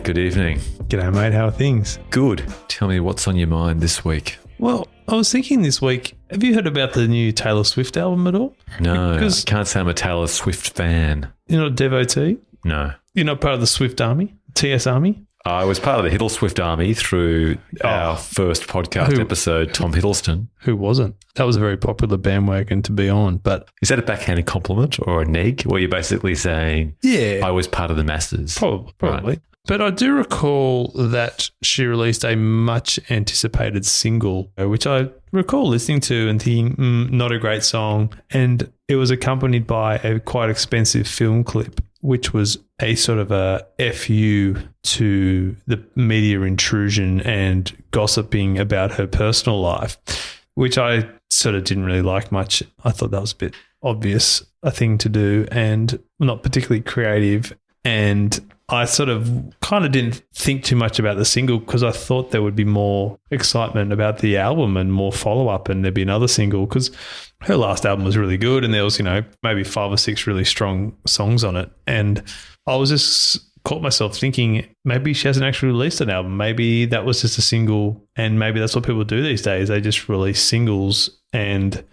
good evening. G'day, mate. How are things? Good. Tell me what's on your mind this week. Well, I was thinking this week, have you heard about the new Taylor Swift album at all? No, Because I can't say I'm a Taylor Swift fan. you're not a devotee? No. You're not part of the Swift Army? TS Army? I was part of the Hiddle Swift Army through our first podcast episode, Tom Hiddleston. Who wasn't? That was a very popular bandwagon to be on. But Is that a backhanded compliment or a neg? Where you're basically saying, yeah, I was part of the masses? probably. Right. But I do recall that she released a much anticipated single, which I recall listening to and thinking, not a great song. And it was accompanied by a quite expensive film clip, which was a sort of a FU to the media intrusion and gossiping about her personal life, which I sort of didn't really like much. I thought that was a bit obvious a thing to do and not particularly creative. And I sort of kind of didn't think too much about the single because I thought there would be more excitement about the album and more follow-up and there'd be another single because her last album was really good and there was, maybe 5 or 6 really strong songs on it. And I was just caught myself thinking maybe she hasn't actually released an album. Maybe that was just a single and maybe that's what people do these days. They just release singles and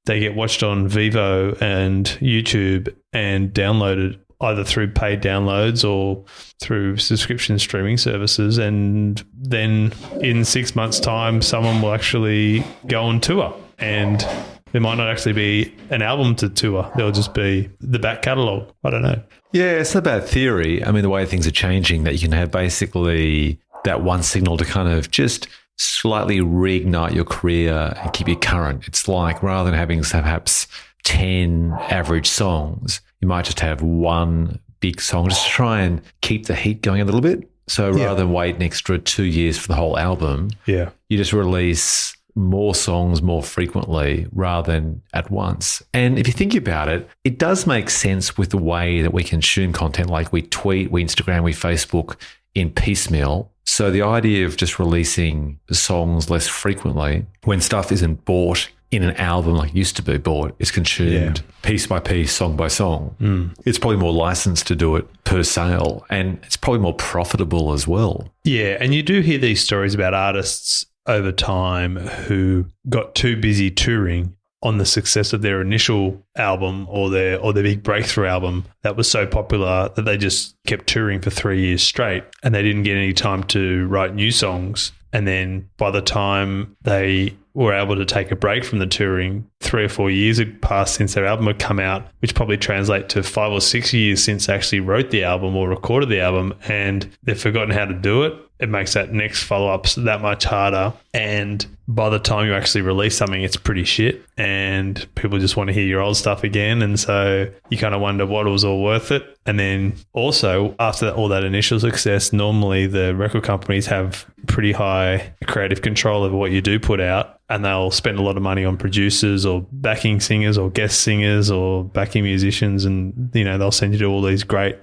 they get watched on Vivo and YouTube and downloaded either through paid downloads or through subscription streaming services. And then in 6 months' time, someone will actually go on tour and there might not actually be an album to tour. There'll just be the back catalogue. I don't know. Yeah, it's not a bad theory. I mean, the way things are changing, that you can have basically that one signal to kind of just slightly reignite your career and keep you current. It's like rather than having perhaps 10 average songs, you might just have one big song just to try and keep the heat going a little bit. So rather than wait an extra 2 years for the whole album, you just release more songs more frequently rather than at once. And if you think about it, it does make sense with the way that we consume content. Like we tweet, we Instagram, we Facebook in piecemeal. So the idea of just releasing songs less frequently when stuff isn't bought in an album like it used to be bought, is consumed piece by piece, song by song. It's probably more licensed to do it per sale and it's probably more profitable as well. Yeah, and you do hear these stories about artists over time who got too busy touring on the success of their initial album or their big breakthrough album that was so popular that they just kept touring for 3 years straight and they didn't get any time to write new songs. And then by the time they were able to take a break from the touring, 3 or 4 years had passed since their album had come out, which probably translate to 5 or 6 years since they actually wrote the album or recorded the album, and they've forgotten how to do it. It makes that next follow-up that much harder. And by the time you actually release something, it's pretty shit and people just want to hear your old stuff again. And so you kind of wonder what it was all worth it. And then also after all that initial success, normally the record companies have pretty high creative control over what you do put out. And they'll spend a lot of money on producers or backing singers or guest singers or backing musicians. And, they'll send you to all these great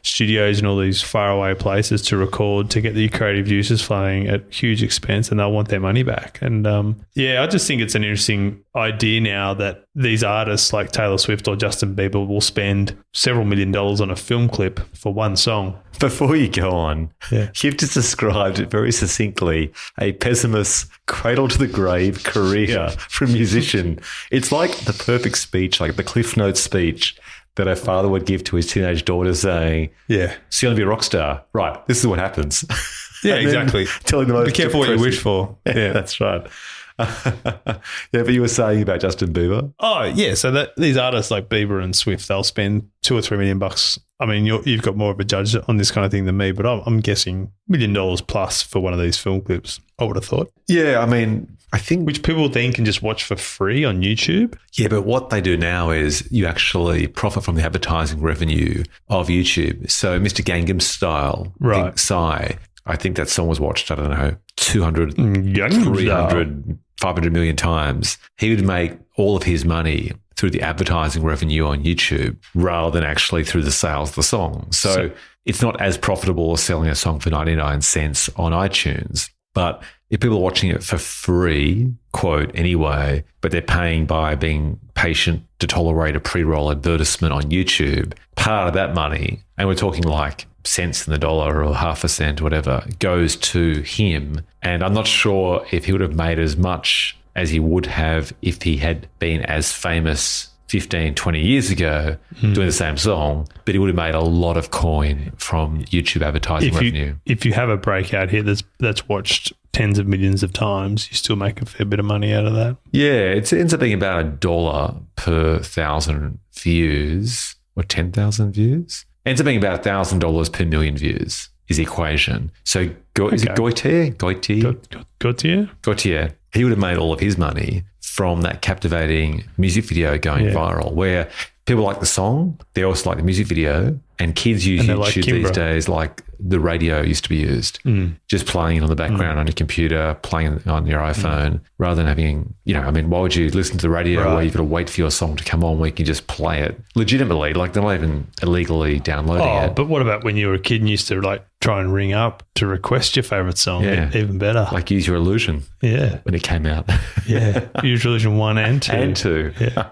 studios and all these faraway places to record to get the creative juices flowing at huge expense, and they'll want their money back. And I just think it's an interesting idea now that these artists like Taylor Swift or Justin Bieber will spend several $1 million on a film clip for one song. Before you go on, you've just described it very succinctly, a pessimist cradle to the grave career for a musician. It's like the perfect speech, like the Cliff Notes speech that a father would give to his teenage daughter saying, so you're going to be a rock star. Right, this is what happens. Yeah, exactly. Telling the most be careful what you wish for. Yeah, that's right. But you were saying about Justin Bieber? Oh, yeah. So these artists like Bieber and Swift, they'll spend $2 or $3 million. I mean, you've got more of a judge on this kind of thing than me, but I'm guessing $1 million plus for one of these film clips, I would have thought. Yeah, I mean, I think... Which people then can just watch for free on YouTube. Yeah, but what they do now is you actually profit from the advertising revenue of YouTube. So Mr. Gangnam Style, right. Psy, I think that song was watched, I don't know, 200, 300, 500 million times. He would make all of his money through the advertising revenue on YouTube rather than actually through the sales of the song. So it's not as profitable as selling a song for 99 cents on iTunes. But if people are watching it for free, quote, anyway, but they're paying by being patient to tolerate a pre-roll advertisement on YouTube, part of that money, and we're talking like cents in the dollar or half a cent, whatever, goes to him. And I'm not sure if he would have made as much as he would have if he had been as famous 15, 20 years ago doing the same song, but he would have made a lot of coin from YouTube advertising revenue. If you have a breakout hit that's watched tens of millions of times, you still make a fair bit of money out of that. Yeah, it ends up being about $1 per 1,000 views or 10,000 views. Ends up being about $1,000 per million views is the equation. So is it Gautier? Gautier. He would have made all of his money from that captivating music video going viral, where people like the song, they also like the music video, and kids use YouTube like these days like the radio used to be used, just playing it on the background on your computer, playing it on your iPhone, rather than having, why would you listen to the radio where you've got to wait for your song to come on where you can just play it legitimately, like they're not even illegally downloading it. But what about when you were a kid and used to like try and ring up to request your favourite song? Yeah. Even better. Like Use Your Illusion. Yeah. When it came out. Yeah. Use Your Illusion 1 and 2. And 2. Yeah.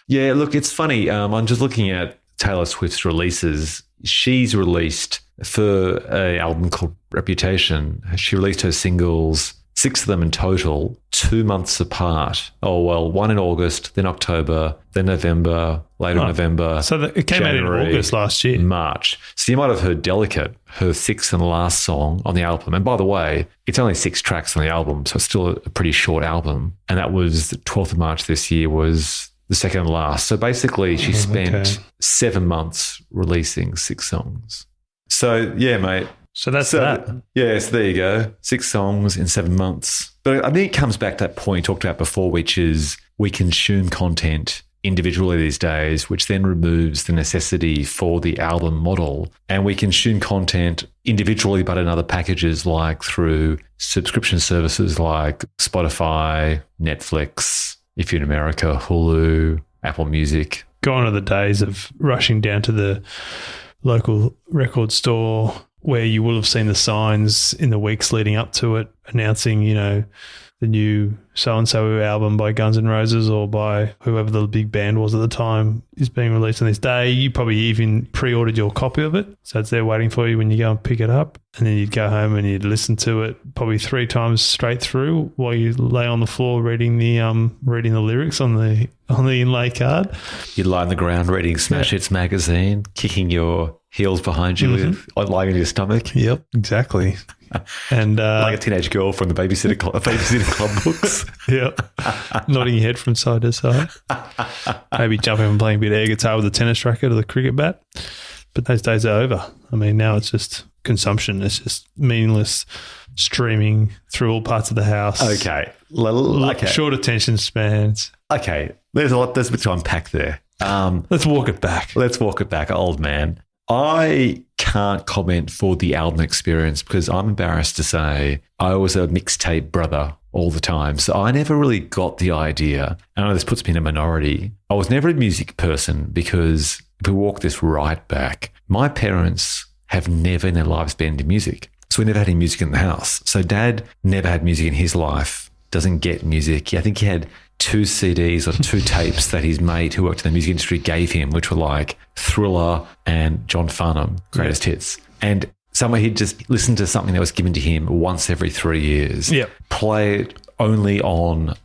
Yeah, look, it's funny. I'm just looking at Taylor Swift's releases. She's released, for an album called Reputation, she released her singles, 6 of them in total, 2 months apart. Oh, well, one in August, then October, then November, later November. So it came January, out in August last year. March. So you might have heard Delicate, her 6th and last song on the album. And by the way, it's only 6 tracks on the album, so it's still a pretty short album. And that was the 12th of March this year was the second and last. So basically she spent 7 months releasing 6 songs. So yeah, mate. So that's that. Yeah, so there you go. 6 songs in 7 months. But I think it comes back to that point we talked about before, which is we consume content individually these days, which then removes the necessity for the album model. And we consume content individually, but in other packages, like through subscription services like Spotify, Netflix, if you're in America, Hulu, Apple Music. Gone are the days of rushing down to the local record store where you will have seen the signs in the weeks leading up to it announcing, the new so-and-so album by Guns N' Roses or by whoever the big band was at the time is being released on this day. You probably even pre-ordered your copy of it. So it's there waiting for you when you go and pick it up. And then you'd go home and you'd listen to it probably 3 times straight through while you lay on the floor reading the lyrics on the inlay card. You'd lie on the ground reading Smash Hits magazine, kicking your heels behind you with lying on your stomach. Yep, exactly. And like a teenage girl from the Babysitter Club books. Yep. Nodding your head from side to side. Maybe jumping and playing a bit of air guitar with a tennis racket or the cricket bat. But those days are over. I mean, now it's just consumption. It's just meaningless streaming through all parts of the house. Okay. Short attention spans. Okay. There's a bit to unpack there. Let's walk it back. Old man. I can't comment for the album experience because I'm embarrassed to say I was a mixtape brother all the time. So I never really got the idea. And I know this puts me in a minority. I was never a music person because if we walk this right back, my parents have never in their lives been into music. So we never had any music in the house. So Dad never had music in his life, doesn't get music. I think he had 2 CDs or 2 tapes that his mate who worked in the music industry gave him, which were like Thriller and John Farnham, Greatest Hits. And somewhere he'd just listen to something that was given to him once every 3 years, play it only on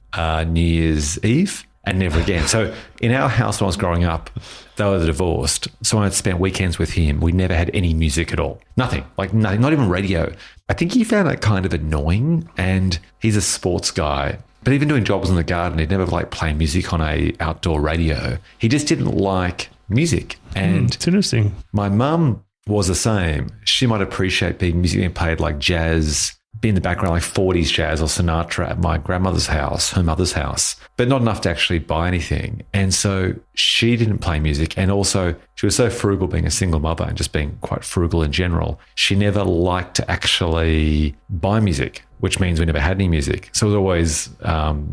New Year's Eve and never again. So in our house when I was growing up, they were divorced. So when I'd spent weekends with him, we never had any music at all. Nothing, not even radio. I think he found that kind of annoying, and he's a sports guy. But even doing jobs in the garden, he'd never play music on a outdoor radio. He just didn't like music. And it's interesting. My mum was the same. She might appreciate being music being played like jazz, be in the background like 40s jazz or Sinatra at my grandmother's house, her mother's house, but not enough to actually buy anything. And so she didn't play music. And also she was so frugal being a single mother and just being quite frugal in general. She never liked to actually buy music, which means we never had any music. So it was always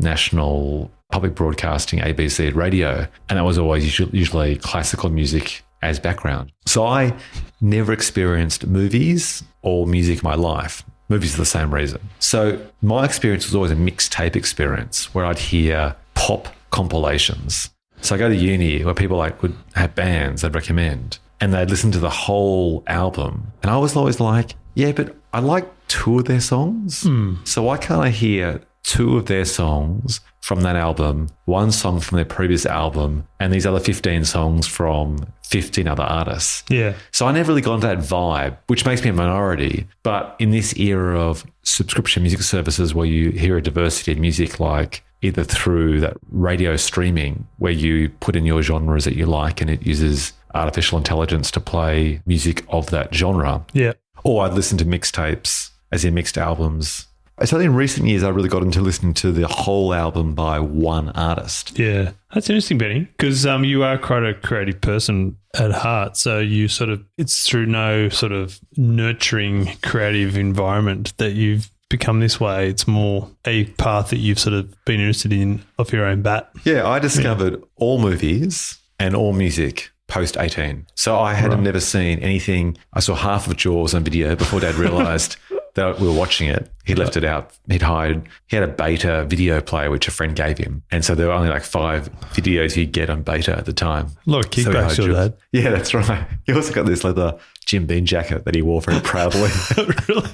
national public broadcasting, ABC radio, and that was always usually classical music as background. So I never experienced movies or music in my life. Movies for the same reason. So my experience was always a mixtape experience where I'd hear pop compilations. So I go to uni where people would have bands they'd recommend, and they'd listen to the whole album. And I was always like, yeah, but I like 2 of their songs. So why can't I hear 2 of their songs from that album, 1 song from their previous album, and these other 15 songs from 15 other artists? Yeah. So I never really got into that vibe, which makes me a minority. But in this era of subscription music services where you hear a diversity of music, like either through that radio streaming where you put in your genres that you like and it uses artificial intelligence to play music of that genre. Yeah. Or I'd listen to mixtapes, as in mixed albums. So in recent years, I really got into listening to the whole album by one artist. Yeah. That's interesting, Benny, because you are quite a creative person at heart. So you sort of, it's through no sort of nurturing creative environment that you've become this way. It's more a path that you've sort of been interested in off your own bat. Yeah, I discovered all movies and all music post 18. So I had never seen anything. I saw half of Jaws on video before Dad realised that we were watching it. He left it out. He had a beta video player, which a friend gave him. And so there were only like 5 videos you'd get on beta at the time. A lot of kickbacks, your dad. Yeah, that's right. He also got this leather Jim Beam jacket that he wore very proudly. Really?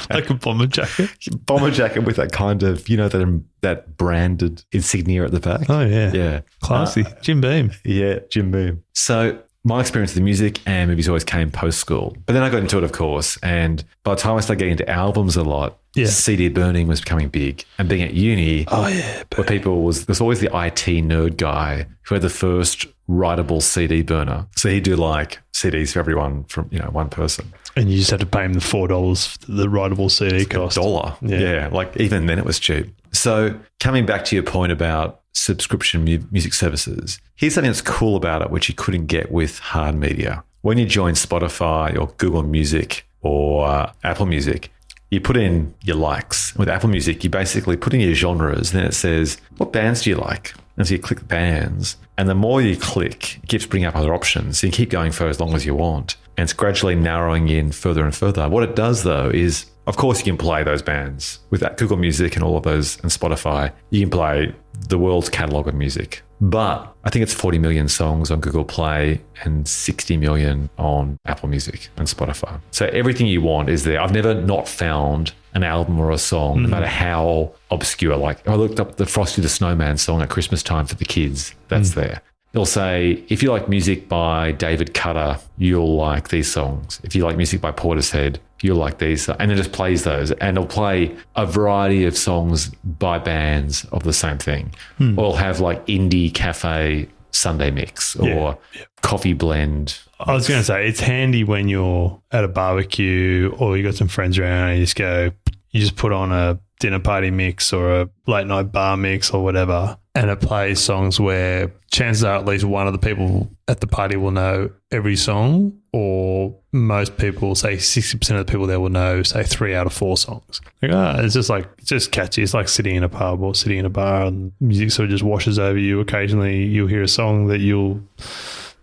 Like a bomber jacket? Bomber jacket with that kind of, that branded insignia at the back. Oh, yeah. Yeah. Classy. Jim Beam. Yeah, Jim Beam. So my experience with the music and movies always came post-school. But then I got into it, of course. And by the time I started getting into albums a lot, CD burning was becoming big. And being at uni, where there's always the IT nerd guy who had the first writable CD burner. So he'd do like CDs for everyone from, one person. And you just had to pay him the $4 for the writable CD cost. $1. Yeah. Like even then it was cheap. So coming back to your point about subscription music services, here's something that's cool about it, which you couldn't get with hard media. When you join Spotify or Google Music or Apple Music, you put in your likes. With Apple Music, you basically put in your genres, and then it says, what bands do you like? And so you click bands, and the more you click, it keeps bringing up other options. So you keep going for as long as you want, and it's gradually narrowing in further and further. What it does, though, is, of course, you can play those bands. With that Google Music and all of those and Spotify, you can play the world's catalogue of music. But I think it's 40 million songs on Google Play and 60 million on Apple Music and Spotify. So everything you want is there. I've never not found an album or a song, no matter how obscure. Like I looked up the Frosty the Snowman song at Christmas time for the kids. That's there. It'll say, if you like music by David Cutter, you'll like these songs. If you like music by Portishead, you'll like these. And it just plays those. And it'll play a variety of songs by bands of the same thing. Or it'll have like indie cafe Sunday mix or coffee blend. I was going to say, it's handy when you're at a barbecue or you got some friends around and you just put on a dinner party mix or a late night bar mix or whatever, and it plays songs where chances are at least one of the people at the party will know every song, or most people, say 60% of the people there will know, say 3 out of 4 songs. Like, it's just catchy. It's like sitting in a pub or sitting in a bar and music sort of just washes over you. Occasionally you'll hear a song that you'll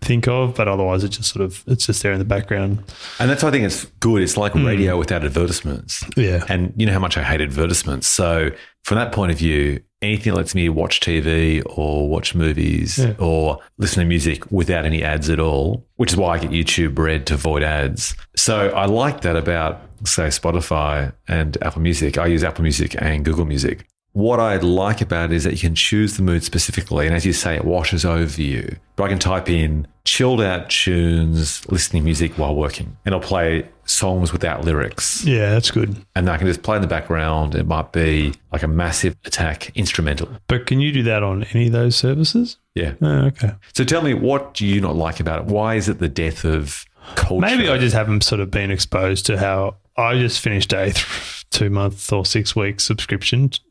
think of, but otherwise it's just there in the background. And that's why I think it's good. It's like radio without advertisements. Yeah. And you know how much I hate advertisements. So from that point of view, anything that lets me watch TV or watch movies or listen to music without any ads at all, which is why I get YouTube Red to avoid ads. So I like that about, say, Spotify and Apple Music. I use Apple Music and Google Music. What I like about it is that you can choose the mood specifically. And as you say, it washes over you. But I can type in chilled out tunes, listening music while working. And I'll play songs without lyrics. Yeah, that's good. And I can just play in the background. It might be like a Massive Attack instrumental. But can you do that on any of those services? Yeah. Oh, okay. So tell me, what do you not like about it? Why is it the death of culture? Maybe I just haven't sort of been exposed to how I just finished a 2-month or 6-week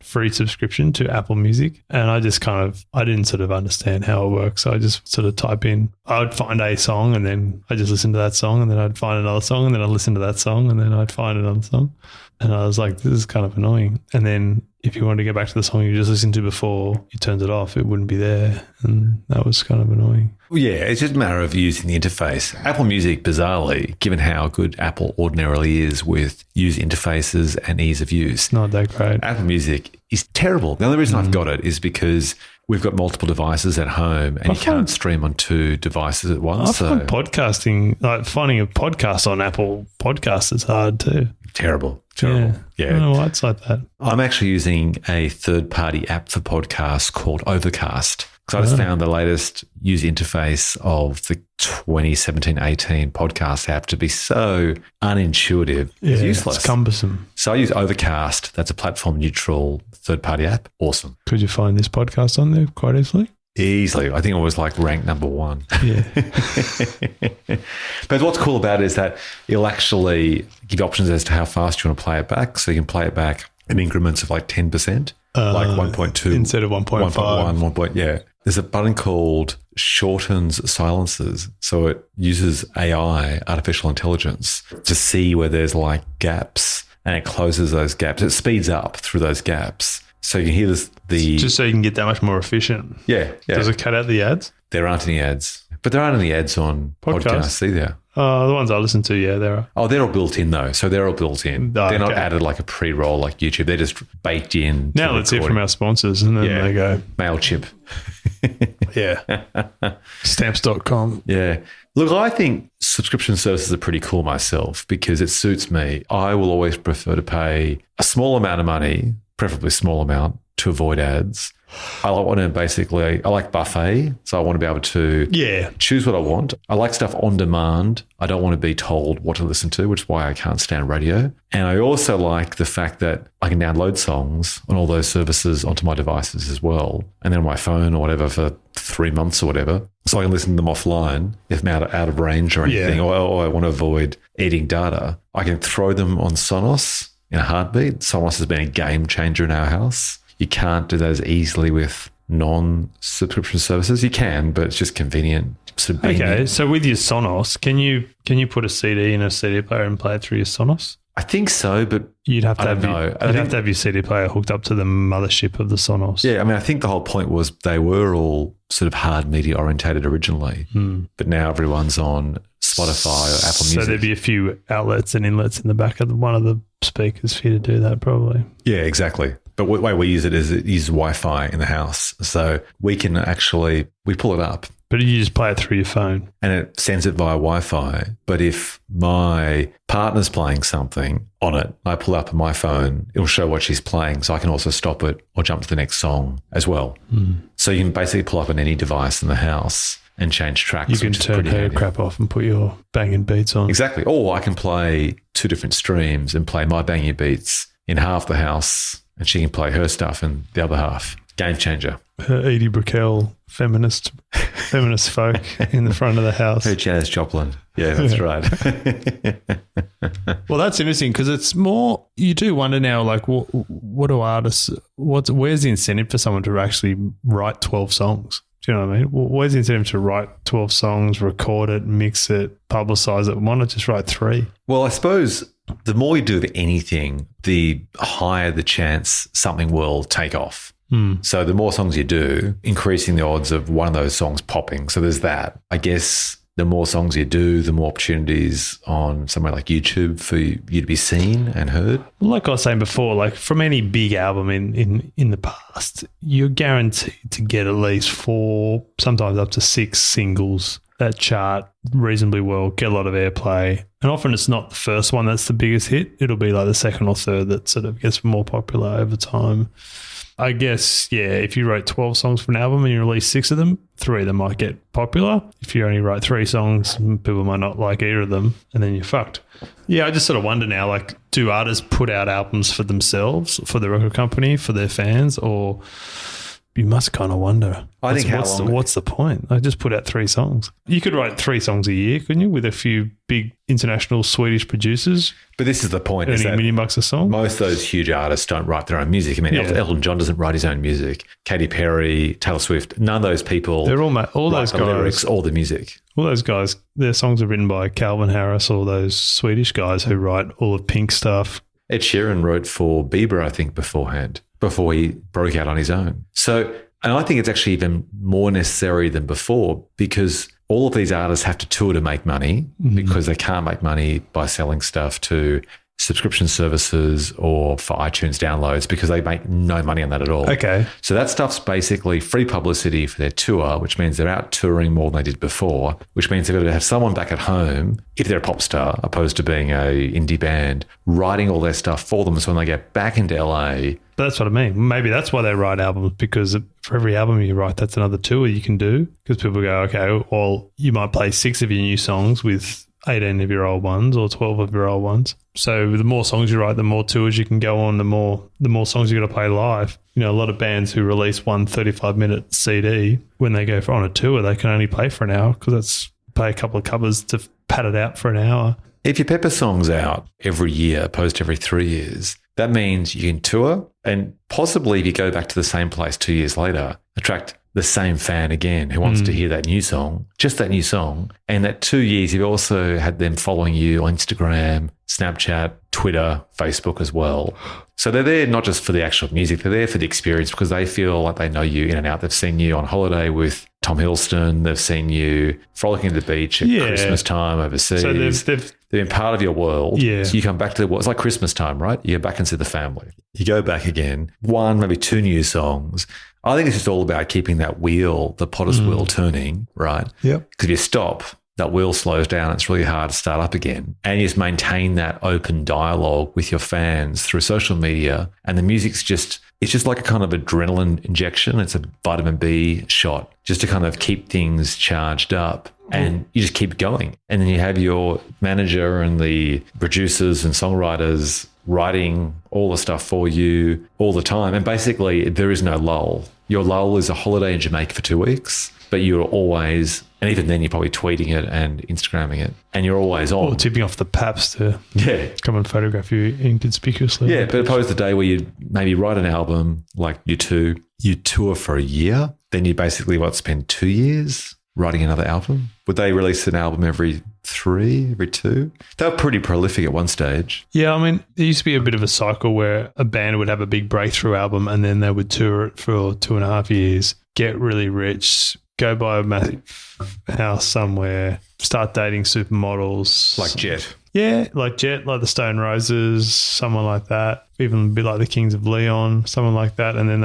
free subscription to Apple Music. And I didn't sort of understand how it works. So I just sort of type in, I would find a song and then I just listen to that song, and then I'd find another song and then I'd listen to that song and then I'd find another song. And I was like, this is kind of annoying. And then if you wanted to get back to the song you just listened to before you turned it off, it wouldn't be there. And that was kind of annoying. Yeah, it's just a matter of using the interface. Apple Music, bizarrely, given how good Apple ordinarily is with user interfaces and ease of use, Not that great. Apple Music is terrible. The only reason I've got it is because we've got multiple devices at home and you can't stream on 2 devices at once. I find podcasting, like finding a podcast on Apple Podcasts is hard too. Terrible. Yeah. I don't know why it's like that. I'm actually using a third-party app for podcasts called Overcast because I just found the latest user interface of the 2017-18 podcast app to be so unintuitive. It's useless. It's cumbersome. So I use Overcast. That's a platform-neutral third-party app. Awesome. Could you find this podcast on there quite easily? Easily. I think it was like ranked number 1. Yeah. But what's cool about it is that it'll actually give you options as to how fast you want to play it back. So you can play it back in increments of like 10%, like 1.2. Instead of 1.5. 1.1, yeah. There's a button called shortens silences. So it uses AI, artificial intelligence, to see where there's like gaps and it closes those gaps. It speeds up through those gaps. So you can hear just so you can get that much more efficient. Yeah. Does it cut out the ads? There aren't any ads. But there aren't any ads on podcasts either. The ones I listen to, yeah, there are. Oh, they're all built in though. So they're all built in. They're not added like a pre-roll like YouTube. They're just baked in. Now let's hear from our sponsors and then they go. MailChimp. Yeah. Stamps.com. Yeah. Look, I think subscription services are pretty cool myself because it suits me. I will always prefer to pay a small amount of money, preferably small amount, to avoid ads. I like buffet, so I want to be able to choose what I want. I like stuff on demand. I don't want to be told what to listen to, which is why I can't stand radio. And I also like the fact that I can download songs on all those services onto my devices as well, and then on my phone or whatever for 3 months or whatever. So I can listen to them offline if I'm out of range or anything, or I want to avoid eating data. I can throw them on Sonos in a heartbeat. Sonos has been a game changer in our house. You can't do that as easily with non-subscription services. You can, but it's just convenient. Okay, so with your Sonos, can you put a CD in a CD player and play it through your Sonos? I think so, but you'd have to have your CD player hooked up to the mothership of the Sonos. Yeah, I mean, I think the whole point was they were all sort of hard media orientated originally, but now everyone's on Spotify or Apple Music. So there'd be a few outlets and inlets in the back of one of the speakers for you to do that, probably. Yeah, exactly. But the way we use it is it uses Wi-Fi in the house. So we can we pull it up. But you just play it through your phone. And it sends it via Wi-Fi. But if my partner's playing something on it, I pull up on my phone, it'll show what she's playing. So I can also stop it or jump to the next song as well. So you can basically pull up on any device in the house and change tracks. You can turn her crap off and put your banging beats on. Exactly. Or I can play 2 different streams and play my banging beats in half the house and she can play her stuff in the other half. Game changer. Her Edie Brickell feminist folk in the front of the house. Her Janis Joplin. Yeah, that's right. Well, that's interesting because it's more, you do wonder now, like, what do artists, where's the incentive for someone to actually write 12 songs? Do you know what I mean? Where's the incentive to write 12 songs, record it, mix it, publicize it? Why not just write 3? Well, I suppose the more you do of anything, the higher the chance something will take off. So the more songs you do, increasing the odds of one of those songs popping. So there's that. I guess the more songs you do, the more opportunities on somewhere like YouTube for you to be seen and heard. Like I was saying before, like from any big album in the past, you're guaranteed to get at least 4, sometimes up to 6 singles that chart reasonably well, get a lot of airplay. And often it's not the first one that's the biggest hit. It'll be like the second or third that sort of gets more popular over time. I guess, yeah, if you wrote 12 songs for an album and you release 6 of them, 3 of them might get popular. If you only write 3 songs, people might not like either of them, and then you're fucked. Yeah, I just sort of wonder now, like, do artists put out albums for themselves, for the record company, for their fans, or you must kind of wonder. I think what's the point? I just put out 3 songs. You could write 3 songs a year, couldn't you, with a few big international Swedish producers? But this is the point. Earning $1 million a song? Most of those huge artists don't write their own music. I mean, Elton John doesn't write his own music. Katy Perry, Taylor Swift, none of those people. They're all those guys. Lyrics, all the music. All those guys, their songs are written by Calvin Harris, all those Swedish guys who write all of Pink stuff. Ed Sheeran wrote for Bieber, I think, beforehand, before he broke out on his own. So, and I think it's actually even more necessary than before because all of these artists have to tour to make money because they can't make money by selling stuff to subscription services or for iTunes downloads because they make no money on that at all. Okay. So that stuff's basically free publicity for their tour, which means they're out touring more than they did before, which means they've got to have someone back at home, if they're a pop star, opposed to being a indie band, writing all their stuff for them. So when they get back into LA... That's what I mean. Maybe that's why they write albums, because for every album you write, that's another tour you can do. Because people go, okay, well, you might play 6 of your new songs with 18 of your old ones or 12 of your old ones. So the more songs you write, the more tours you can go on, the more songs you got to play live. You know, a lot of bands who release one 35-minute CD, when they go on a tour, they can only play for an hour because that's play a couple of covers to pad it out for an hour. If you pepper songs out every year, opposed to every 3 years, that means you can tour and possibly if you go back to the same place 2 years later, attract the same fan again who wants to hear that new song, just that new song. And that 2 years, you've also had them following you on Instagram, Snapchat, Twitter, Facebook as well. So they're there not just for the actual music, they're there for the experience because they feel like they know you in and out. They've seen you on holiday with Tom Hiddleston. They've seen you frolicking at the beach at Christmas time overseas. So they've been part of your world. Yeah. So you come back to the world. It's like Christmas time, right? You go back and see the family. You go back again, 1, maybe 2 new songs. I think it's just all about keeping that wheel, the Potter's wheel turning, right? Yep. Because if you stop, that wheel slows down. It's really hard to start up again. And you just maintain that open dialogue with your fans through social media. And the music's just, it's just like a kind of adrenaline injection. It's a vitamin B shot just to kind of keep things charged up. And you just keep going. And then you have your manager and the producers and songwriters writing all the stuff for you all the time. And basically, there is no lull. Your lull is a holiday in Jamaica for 2 weeks, but you're always, and even then you're probably tweeting it and Instagramming it, and you're always on. Or tipping off the paps to come and photograph you inconspicuously. Yeah, but opposed to the day where you maybe write an album like U2, you tour for a year, then you basically, spend 2 years writing another album? Would they release an album every 3, every 2? They were pretty prolific at one stage. Yeah, I mean, there used to be a bit of a cycle where a band would have a big breakthrough album and then they would tour it for 2.5 years, get really rich, go buy a massive house somewhere, start dating supermodels. Like Jet. Yeah, like Jet, like the Stone Roses, someone like that. Even a bit like the Kings of Leon, someone like that. And then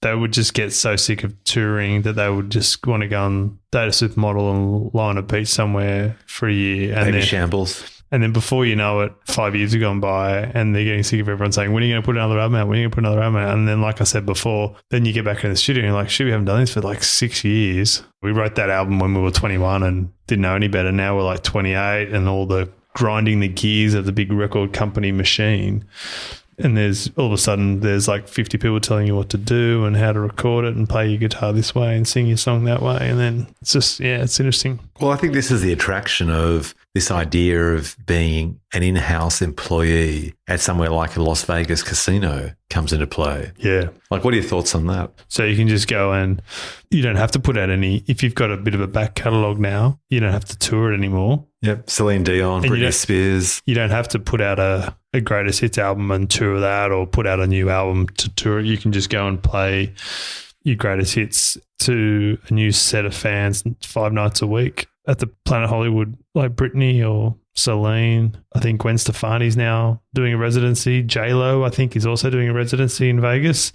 they would just get so sick of touring that they would just want to go and date a supermodel and lie on a beach somewhere for a year. And Baby then, shambles. And then before you know it, 5 years have gone by and they're getting sick of everyone saying, when are you going to put another album out? When are you going to put another album out? And then, like I said before, then you get back in the studio and you're like, shit, we haven't done this for like 6 years. We wrote that album when we were 21 and didn't know any better. Now we're like 28 and all the grinding the gears of the big record company machine. And there's all of a sudden there's like 50 people telling you what to do and how to record it and play your guitar this way and sing your song that way. And then it's just, it's interesting. Well, I think this is the attraction of this idea of being an in-house employee at somewhere like a Las Vegas casino comes into play. Yeah. Like, what are your thoughts on that? So you can just go and you don't have to put out any, if you've got a bit of a back catalogue now, you don't have to tour it anymore. Yep. Celine Dion, And Britney Spears. You don't have to put out a greatest hits album and tour that or put out a new album to tour it. You can just go and play your greatest hits to a new set of fans 5 nights a week at the Planet Hollywood, like Britney or Celine. I think Gwen Stefani's now doing a residency. J-Lo, I think, is also doing a residency in Vegas.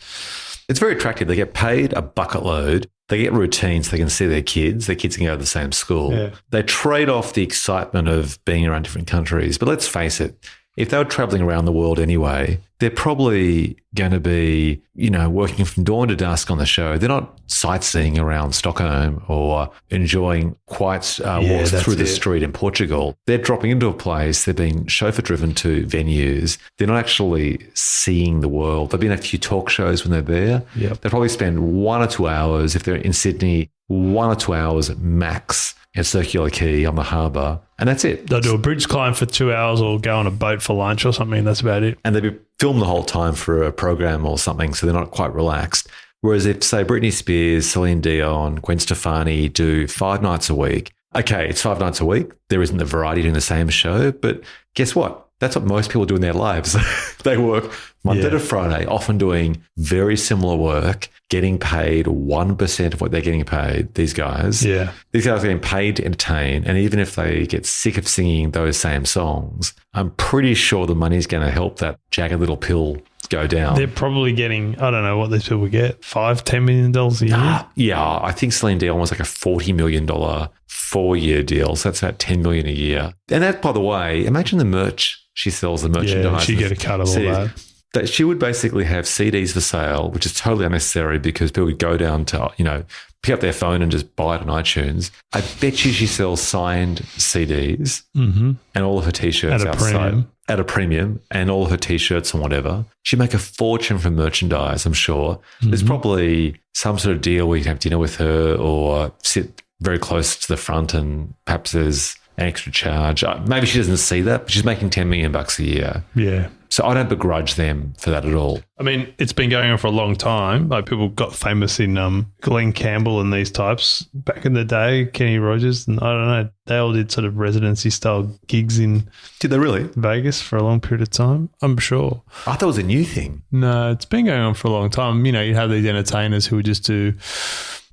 It's very attractive. They get paid a bucket load. They get routines. They can see their kids. Their kids can go to the same school. Yeah. They trade off the excitement of being around different countries. But let's face it, if they were traveling around the world anyway, they're probably going to be, working from dawn to dusk on the show. They're not sightseeing around Stockholm or enjoying quiet walks through the street in Portugal. They're dropping into a place. They're being chauffeur-driven to venues. They're not actually seeing the world. They've been at a few talk shows when they're there. Yep. They probably spend 1 or 2 hours, if they're in Sydney, 1 or 2 hours max at Circular Quay on the harbour, and that's it. They'll do a bridge climb for 2 hours or go on a boat for lunch or something. That's about it. And they'll be filmed the whole time for a program or something, so they're not quite relaxed. Whereas if, say, Britney Spears, Celine Dion, Gwen Stefani do 5 nights a week, okay, it's 5 nights a week. There isn't the variety doing the same show, but guess what? That's what most people do in their lives. They work Monday Yeah. to Friday, often doing very similar work, getting paid 1% of what they're getting paid, these guys. Yeah. These guys are getting paid to entertain. And even if they get sick of singing those same songs, I'm pretty sure the money's going to help that jagged little pill go down. They're probably getting, I don't know what these people get, $5-10 million a year. Yeah, I think Celine Dion was like a $40 million 4-year deal. So that's about $10 million a year. And that, by the way, imagine the merch she sells, the merchandise. Yeah, she get a cut of all CDs. that. She would basically have CDs for sale, which is totally unnecessary because people would go down to, pick up their phone and just buy it on iTunes. I bet you she sells signed CDs and all of her T-shirts At a outside. premium. At a premium, and all of her T-shirts and whatever. She'd make a fortune from merchandise, I'm sure. There's probably some sort of deal where you can have dinner with her or sit very close to the front and perhaps there's an extra charge. Maybe she doesn't see that, but she's making $10 million a year. Yeah. So I don't begrudge them for that at all. I mean, it's been going on for a long time. Like people got famous in Glenn Campbell and these types back in the day, Kenny Rogers, and I don't know, they all did sort of residency style gigs in Did they really? Vegas for a long period of time, I'm sure. I thought it was a new thing. No, it's been going on for a long time. You have these entertainers who would just do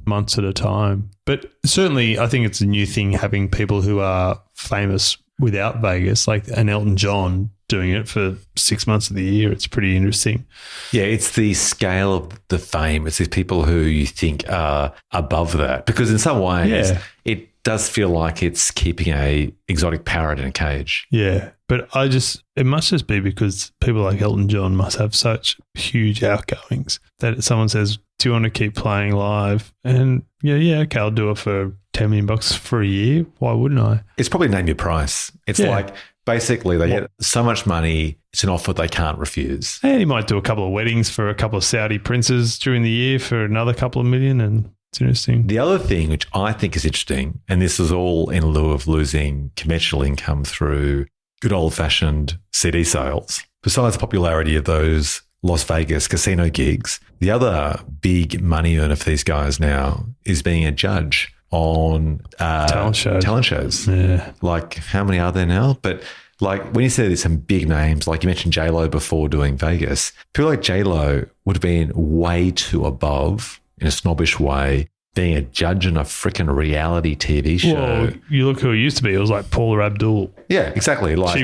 months at a time. But certainly I think it's a new thing having people who are famous without Vegas, like an Elton John doing it for 6 months of the year. It's pretty interesting. Yeah, it's the scale of the fame. It's these people who you think are above that. Because in some ways, it does feel like it's keeping a exotic parrot in a cage. Yeah. But it must just be because people like Elton John must have such huge outgoings that someone says, do you want to keep playing live? And okay, I'll do it for $10 million for a year. Why wouldn't I? It's probably name your price. It's like basically they get so much money, it's an offer they can't refuse. And he might do a couple of weddings for a couple of Saudi princes during the year for another couple of million, and it's interesting. The other thing which I think is interesting, and this is all in lieu of losing conventional income through good old-fashioned CD sales, besides the popularity of those Las Vegas casino gigs, the other big money earner for these guys now is being a judge on Talent shows. Yeah. Like, how many are there now? But like when you say there's some big names, like you mentioned J-Lo before doing Vegas, people like J-Lo would have been way too above in a snobbish way being a judge on a freaking reality TV show. Well, you look who it used to be. It was like Paula Abdul. Yeah, exactly. Like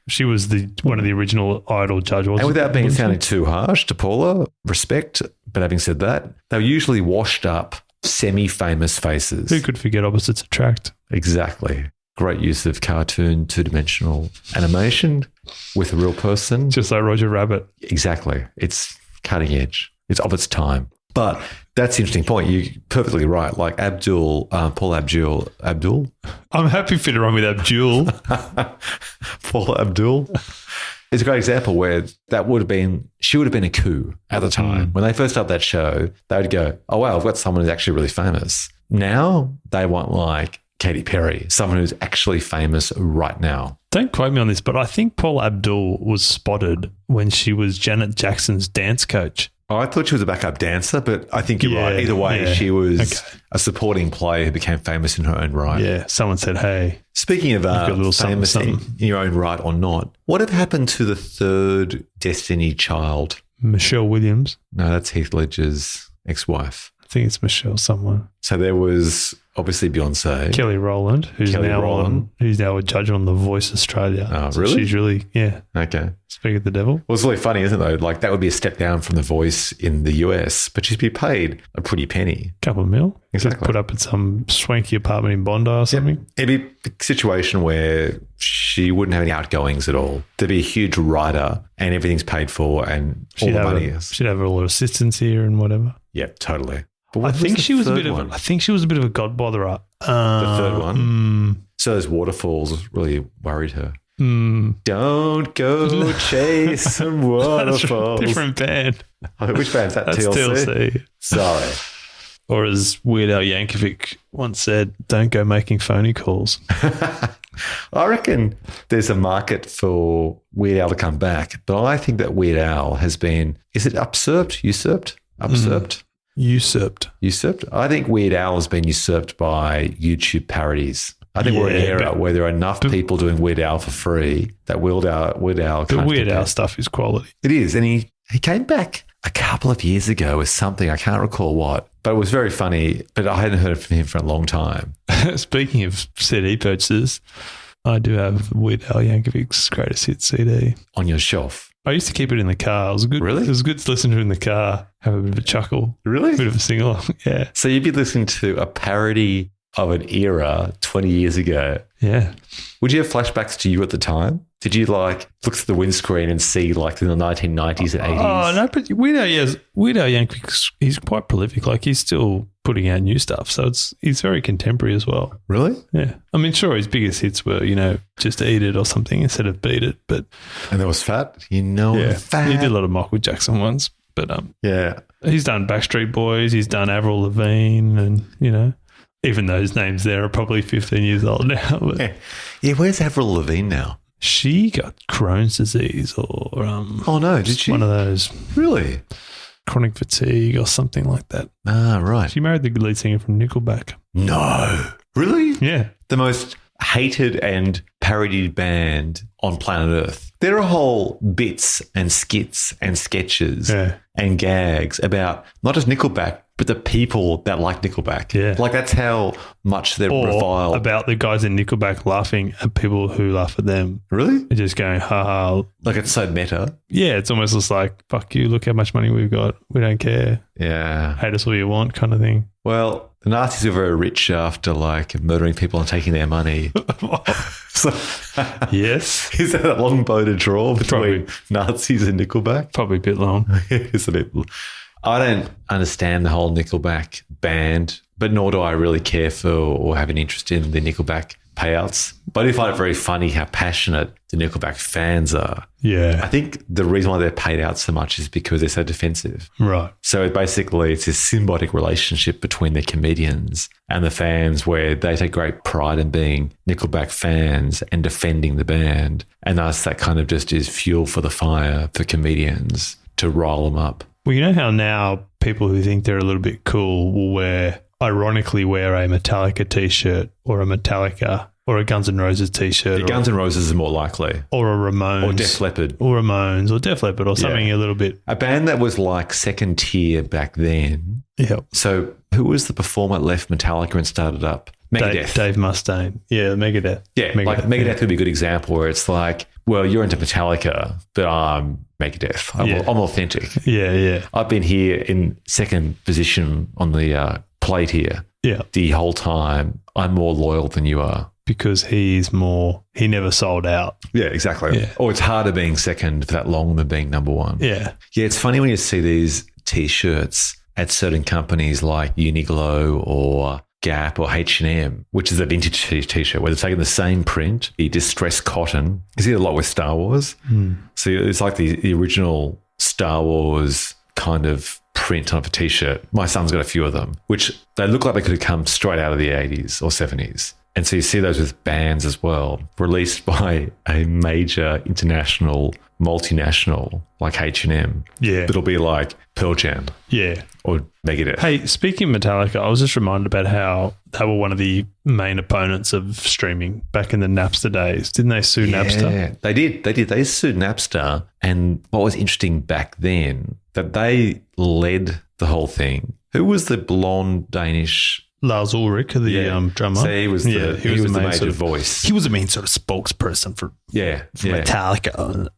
she was one of the original Idol judges. And without being sounding too harsh to Paula, respect. But having said that, they were usually washed up, semi-famous faces. Who could forget opposites attract? Exactly. Great use of cartoon, two-dimensional animation with a real person. Just like Roger Rabbit. Exactly. It's cutting edge. It's of its time. But that's the interesting point. You're perfectly right. Like Paul Abdul. I'm happy for you to run with Abdul. Paul Abdul. It's a great example where she would have been a coup at the time. When they first started that show, they would go, oh, wow, I've got someone who's actually really famous. Now they want like Katy Perry, someone who's actually famous right now. Don't quote me on this, but I think Paul Abdul was spotted when she was Janet Jackson's dance coach. Oh, I thought she was a backup dancer, but I think you're right. Either way, she was a supporting player who became famous in her own right. Yeah, someone said, hey. Speaking of famous something. in your own right or not, what had happened to the third Destiny child? Michelle Williams. No, that's Heath Ledger's ex-wife. I think it's Michelle someone. So there was obviously Beyonce. Kelly Rowland, who's now a judge on The Voice Australia. Oh, so really? she's really, Okay. Speak of the devil. Well, it's really funny, isn't it, though? Like, that would be a step down from The Voice in the US, but she'd be paid a pretty penny. Couple of mil. Exactly. Just put up at some swanky apartment in Bondi or something. Yep. It'd be a situation where she wouldn't have any outgoings at all. There'd be a huge rider and everything's paid for and all the money is. She'd have all her assistants here and whatever. Yeah, totally. I think she was a bit of a god botherer. The third one. So those waterfalls really worried her. Don't go chase some waterfalls. Different band. Which band's that? That's TLC? Sorry. Or as Weird Al Yankovic once said, don't go making phony calls. I reckon there's a market for Weird Al to come back, but I think that Weird Al has been, is it usurped? Usurped? Usurped? I think Weird Al has been usurped by YouTube parodies. I think we're in an era where there are enough people doing Weird Al for free that Weird Al the Weird Al stuff is quality. It is. And he He came back a couple of years ago with something. I can't recall what, but it was very funny. But I hadn't heard from him for a long time. Speaking of CD purchases, I do have Weird Al Yankovic's Greatest Hits CD. On your shelf. I used to keep it in the car. It was good. Really? It was good to listen to in the car, have a bit of a chuckle. Really? A bit of a sing-along. Yeah. So you'd be listening to a parody of an era 20 years ago. Yeah. Would you have flashbacks to you at the time? Did you like look through the windscreen and see like in the 1990s and 80s? Oh, no, but Weird Al Yankovic, he's quite prolific. Like he's still putting out new stuff. So he's very contemporary as well. Really? Yeah. I mean, sure, his biggest hits were, just Eat It or something instead of Beat It. But And there was Fat. Fat. He did a lot of Michael Jackson ones. But yeah. He's done Backstreet Boys. He's done Avril Lavigne and, even those names there are probably 15 years old now. But Yeah, where's Avril Lavigne now? she got Crohn's disease or Oh no, did she? one of those Really? chronic fatigue or something like that. Ah, right. She married the lead singer from Nickelback. No. Really? Yeah. The most hated and parodied band on planet Earth. There are whole bits and skits and sketches Yeah. and gags about not just Nickelback, but the people that like Nickelback. Yeah. Like that's how much they're Or reviled. about the guys in Nickelback laughing at people who laugh at them. Really? They're just going, ha ha. Like it's so meta. Yeah, it's almost just like, fuck you, look how much money we've got. We don't care. Yeah. Hate us all you want kind of thing. Well, the Nazis were very rich after like murdering people and taking their money. So Yes. is that a long bow to draw between Probably. Nazis and Nickelback? Probably a bit long. Isn't it? I don't understand the whole Nickelback band, but nor do I really care for or have an interest in the Nickelback payouts. But I find it very funny how passionate the Nickelback fans are. I Yeah. think the reason why they're paid out so much is because they're so defensive. Right. So basically, it's this symbiotic relationship between the comedians and the fans where they take great pride in being Nickelback fans and defending the band. And thus, that kind of just is fuel for the fire for comedians to rile them up. Well, you know how now people who think they're a little bit cool will ironically wear a Metallica t-shirt or a Metallica or a Guns N' Roses t-shirt Guns N' Roses is more likely. or a Ramones. Or Def Leppard. Or Ramones or Def Leppard or something a little bit. A band that was like second tier back then. Yeah. So who was the performer that left Metallica and started up? Megadeth. Dave Mustaine. Yeah, Megadeth. Yeah, like Megadeth would be a good example where it's like, well, you're into Metallica, but I'm Megadeth. I'm authentic. Yeah, yeah. I've been here in second position on the plate here Yeah. the whole time. I'm more loyal than you are. Because he never sold out. Yeah, exactly. Yeah. Or it's harder being second for that long than being number one. Yeah. Yeah, it's funny when you see these T-shirts at certain companies like Uniqlo or Gap or H&M, which is a vintage T-shirt where they're taking the same print, the distressed cotton. You see it a lot with Star Wars. So it's like the original Star Wars kind of print on a T-shirt. My son's got a few of them, which they look like they could have come straight out of the 80s or 70s. And so you see those with bands as well, released by a major international multinational like H&M. Yeah. It'll be like Pearl Jam Yeah. or Megadeth. Hey, speaking of Metallica, I was just reminded about how they were one of the main opponents of streaming back in the Napster days. Didn't they sue Napster? Yeah, they did. They sued Napster. And what was interesting back then, that they led the whole thing. Who was the blonde Danish? Lars Ulrich, the drummer. So he was the, he was the main major sort of voice. He was the main sort of spokesperson for Yeah. Metallica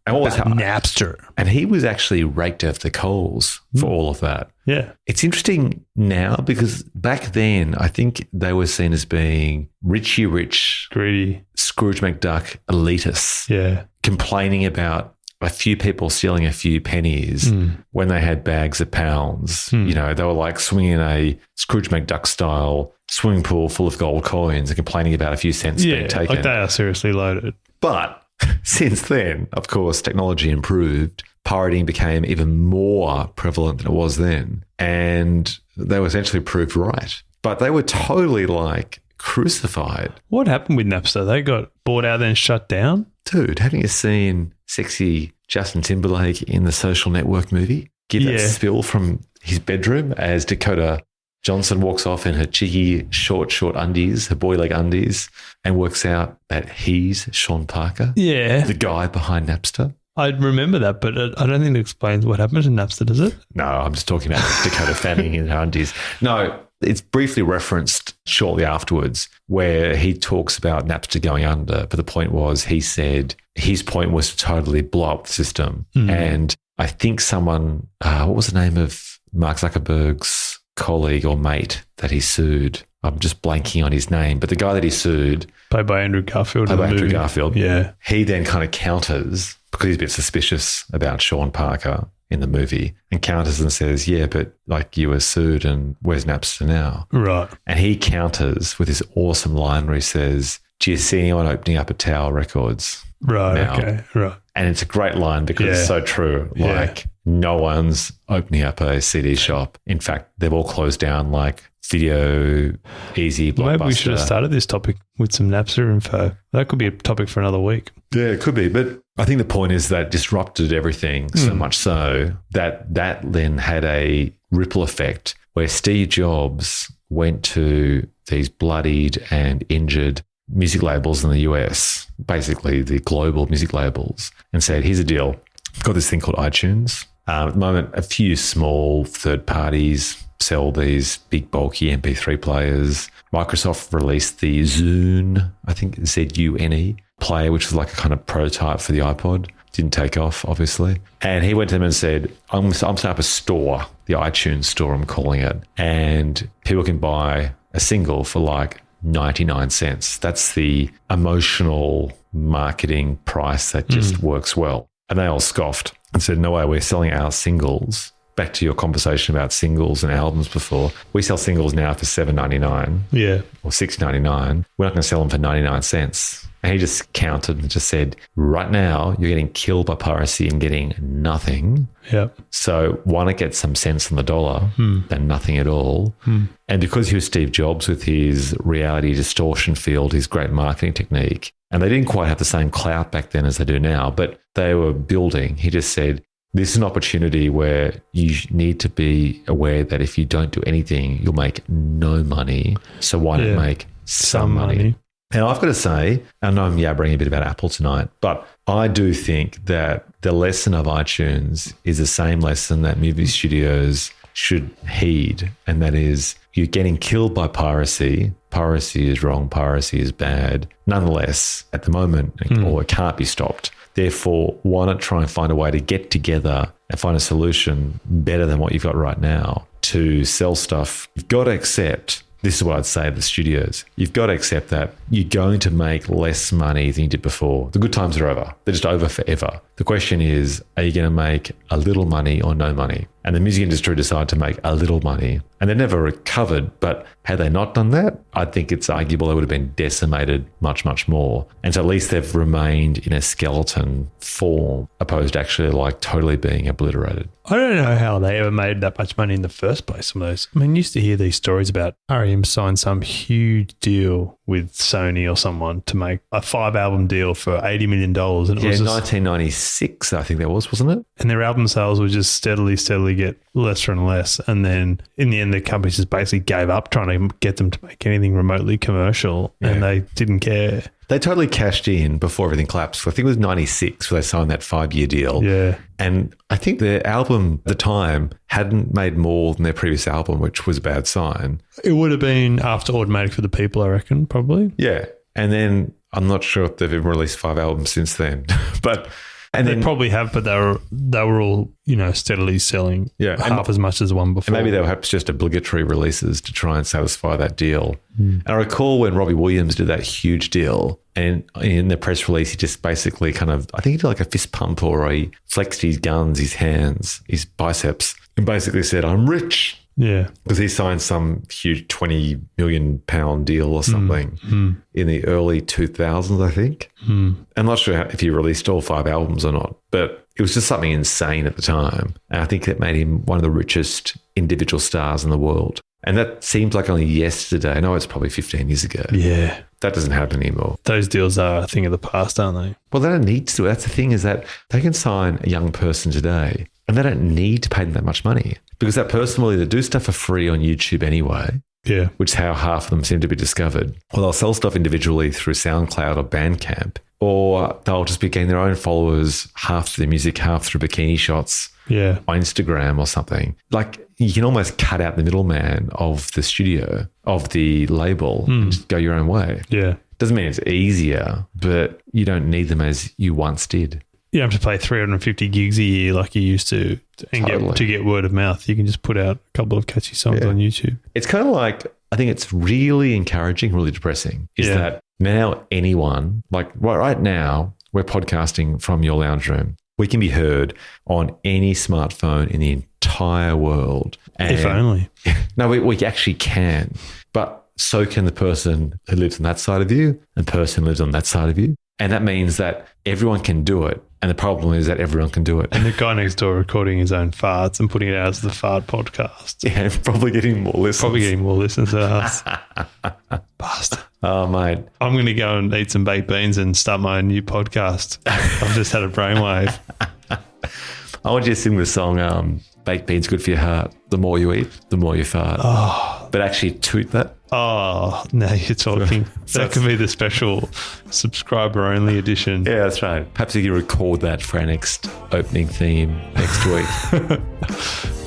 And what was about Napster. And he was actually raked over the coals for all of that. Yeah. It's interesting now because back then, I think they were seen as being Richie Rich, Greedy. Scrooge McDuck elitists, Yeah. complaining about a few people stealing a few pennies when they had bags of pounds. You know, they were like swimming in a Scrooge McDuck style swimming pool full of gold coins and complaining about a few cents being taken. Like they are seriously loaded. But since then, of course, technology improved. Pirating became even more prevalent than it was then. And they were essentially proved right. But they were totally like crucified. What happened with Napster? They got bought out then shut down? Dude, haven't you seen sexy Justin Timberlake in the Social Network movie? Give that Yeah. spill from his bedroom as Dakota Johnson walks off in her cheeky short undies, her boy leg undies, and works out that he's Sean Parker, Yeah. the guy behind Napster. I remember that, but I don't think it explains what happened to Napster, does it? No, I'm just talking about Dakota Fanning in her undies. No, it's briefly referenced shortly afterwards where he talks about Napster going under. But the point was, he said his point was to totally blow up the system. And I think someone, what was the name of Mark Zuckerberg's colleague or mate that he sued? I'm just blanking on his name, but the guy that he sued. Played by Andrew Garfield. Yeah. He then kind of counters, because he's a bit suspicious about Sean Parker in the movie, and counters and says, yeah, but like you were sued and where's Napster now? Right. And he counters with this awesome line where he says, do you see anyone opening up a Tower Records? Right. now? Okay. Right. And it's a great line because it's so true. Like no one's opening up a CD shop. In fact, they've all closed down like Video Easy, Blockbuster. Maybe we should have started this topic with some Napster info. That could be a topic for another week. Yeah, it could be. But I think the point is that it disrupted everything so much so that then had a ripple effect where Steve Jobs went to these bloodied and injured music labels in the US, basically the global music labels, and said, here's a deal. I've got this thing called iTunes. At the moment, a few small third parties sell these big, bulky MP3 players. Microsoft released the Zune, I think Zune player, which was like a kind of prototype for the iPod. Didn't take off, obviously. And he went to them and said, I'm setting up a store, the iTunes store, I'm calling it. And people can buy a single for like 99 cents. That's the emotional marketing price that just works well. And they all scoffed and said, no way, we're selling our singles. Back to your conversation about singles and albums before. We sell singles now for $7.99 or $6.99. We're not going to sell them for 99 cents. And he just countered and just said, right now, you're getting killed by piracy and getting nothing. Yep. So why not get some cents on the dollar than nothing at all? And because he was Steve Jobs with his reality distortion field, his great marketing technique, and they didn't quite have the same clout back then as they do now, but they were building. He just said, this is an opportunity where you need to be aware that if you don't do anything, you'll make no money. So why not make some money? And I've got to say, I know I'm yabbering a bit about Apple tonight, but I do think that the lesson of iTunes is the same lesson that movie studios should heed, and that is you're getting killed by piracy. Piracy is wrong. Piracy is bad. Nonetheless, at the moment, or it can't be stopped. Therefore, why not try and find a way to get together and find a solution better than what you've got right now to sell stuff? You've got to accept, this is what I'd say to the studios, you've got to accept that you're going to make less money than you did before. The good times are over. They're just over forever. The question is, are you going to make a little money or no money? And the music industry decided to make a little money, and they never recovered. But had they not done that, I think it's arguable they would have been decimated much, much more. And so at least they've remained in a skeleton form, opposed to actually like totally being obliterated. I don't know how they ever made that much money in the first place. Some of those. I mean, you used to hear these stories about R.E.M. signed some huge deal with Sony or someone to make a 5-album deal for $80 million. And it was 1996, I think that was, wasn't it? And their album sales would just steadily get lesser and less. And then in the end, the company just basically gave up trying to get them to make anything remotely commercial, and they didn't care. They totally cashed in before everything collapsed. I think it was 96 where they signed that 5-year deal. Yeah. And I think their album at the time hadn't made more than their previous album, which was a bad sign. It would have been after Automatic for the People, I reckon, probably. Yeah. And then I'm not sure if they've ever released 5 albums since then. And they probably have, but they were all, steadily selling half as much as the one before. And maybe they were perhaps just obligatory releases to try and satisfy that deal. And I recall when Robbie Williams did that huge deal, and in the press release, he just basically I think he did like a fist pump, or he flexed his guns, his hands, his biceps, and basically said, I'm rich. Yeah. Because he signed some huge £20 million deal or something in the early 2000s, I think. I'm not sure if he released all 5 albums or not, but it was just something insane at the time. And I think that made him one of the richest individual stars in the world. And that seems like only yesterday. I know it's probably 15 years ago. Yeah. That doesn't happen anymore. Those deals are a thing of the past, aren't they? Well, they don't need to. That's the thing, is that they can sign a young person today and they don't need to pay them that much money, because that person will either do stuff for free on YouTube anyway, Yeah. which is how half of them seem to be discovered. Or they'll sell stuff individually through SoundCloud or Bandcamp, or they'll just be getting their own followers, half through their music, half through bikini shots Yeah. on Instagram or something. Like, you can almost cut out the middleman of the studio, of the label, and just go your own way. Yeah. Doesn't mean it's easier, but you don't need them as you once did. You don't have to play 350 gigs a year like you used to and Totally. get word of mouth. You can just put out a couple of catchy songs Yeah. on YouTube. It's kind of like, I think it's really encouraging, really depressing, is Yeah. that now anyone, like right now, we're podcasting from your lounge room. We can be heard on any smartphone in the entire world. And If only. No, we actually can. But so can the person who lives on that side of you and the person who lives on that side of you. And that means that everyone can do it. And the problem is that everyone can do it. And the guy next door recording his own farts and putting it out as the fart podcast. Yeah, probably getting more listens. Probably getting more listens than us. Bastard. Oh, mate. I'm going to go and eat some baked beans and start my own new podcast. I've just had a brainwave. I want you to sing the song, Baked Beans Good for Your Heart. The more you eat, the more you fart. Oh, But actually toot that. oh, now you're talking. That could be the special subscriber only edition. Yeah, that's right. Perhaps you can record that for our next opening theme next week.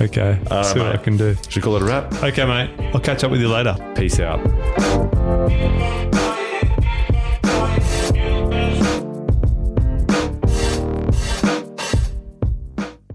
Okay. See what mate. I can do. Should we call it a wrap? Okay, mate. I'll catch up with you later. Peace out.